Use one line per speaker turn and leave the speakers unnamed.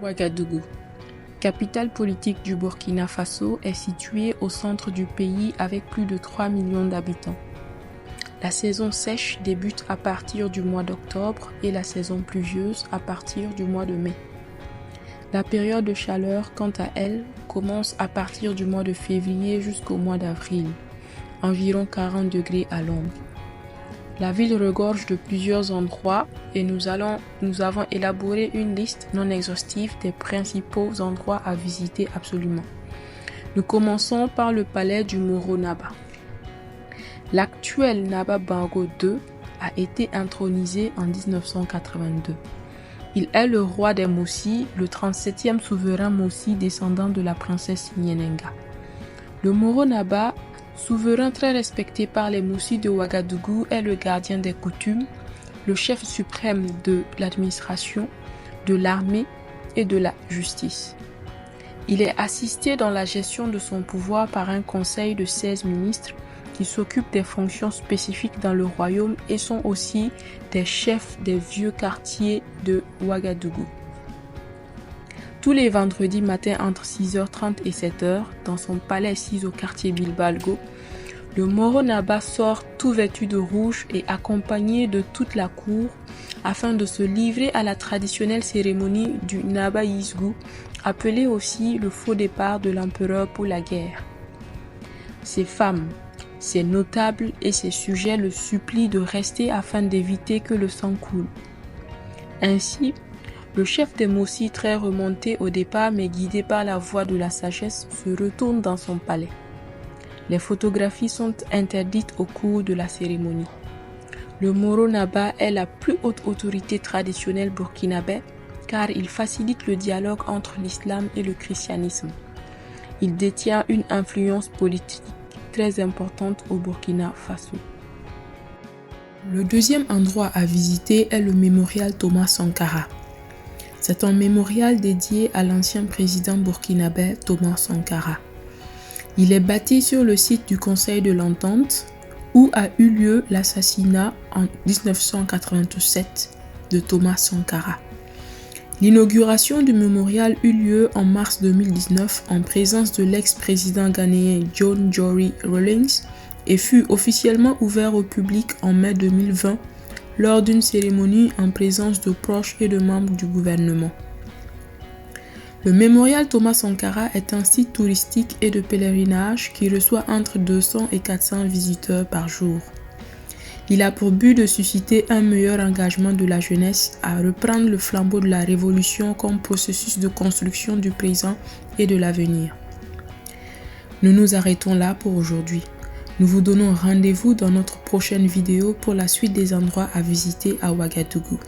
Ouagadougou, capitale politique du Burkina Faso, est située au centre du pays avec plus de 3 millions d'habitants. La saison sèche débute à partir du mois d'octobre et la saison pluvieuse à partir du mois de mai. La période de chaleur, quant à elle, commence à partir du mois de février jusqu'au mois d'avril, environ 40 degrés à l'ombre. La ville regorge de plusieurs endroits et nous avons élaboré une liste non exhaustive des principaux endroits à visiter absolument. Nous commençons par le palais du Moro Naba. L'actuel Naba Bango II a été intronisé en 1982. Il est le roi des Mossi, le 37e souverain Mossi descendant de la princesse Nyenenga. Le Moro Naba, souverain très respecté par les Mossi de Ouagadougou, est le gardien des coutumes, le chef suprême de l'administration, de l'armée et de la justice. Il est assisté dans la gestion de son pouvoir par un conseil de 16 ministres qui s'occupent des fonctions spécifiques dans le royaume et sont aussi des chefs des vieux quartiers de Ouagadougou. Tous les vendredis matins entre 6h30 et 7h, dans son palais assis au quartier Bilbalgo, le Moro Naba sort tout vêtu de rouge et accompagné de toute la cour afin de se livrer à la traditionnelle cérémonie du Naba Yizgou, appelée aussi le faux départ de l'empereur pour la guerre. Ses femmes, ses notables et ses sujets le supplient de rester afin d'éviter que le sang coule. Ainsi, le chef des Mossi, très remonté au départ mais guidé par la voix de la sagesse, se retourne dans son palais. Les photographies sont interdites au cours de la cérémonie. Le Moro Naba est la plus haute autorité traditionnelle burkinabé car il facilite le dialogue entre l'islam et le christianisme. Il détient une influence politique très importante au Burkina Faso. Le deuxième endroit à visiter est le mémorial Thomas Sankara. C'est un mémorial dédié à l'ancien président burkinabé Thomas Sankara. Il est bâti sur le site du Conseil de l'Entente où a eu lieu l'assassinat en 1987 de Thomas Sankara. L'inauguration du mémorial eut lieu en mars 2019 en présence de l'ex-président ghanéen John Jory Rawlings et fut officiellement ouvert au public en mai 2020 lors d'une cérémonie en présence de proches et de membres du gouvernement. Le mémorial Thomas Sankara est un site touristique et de pèlerinage qui reçoit entre 200 et 400 visiteurs par jour. Il a pour but de susciter un meilleur engagement de la jeunesse à reprendre le flambeau de la révolution comme processus de construction du présent et de l'avenir. Nous nous arrêtons là pour aujourd'hui. Nous vous donnons rendez-vous dans notre prochaine vidéo pour la suite des endroits à visiter à Ouagadougou.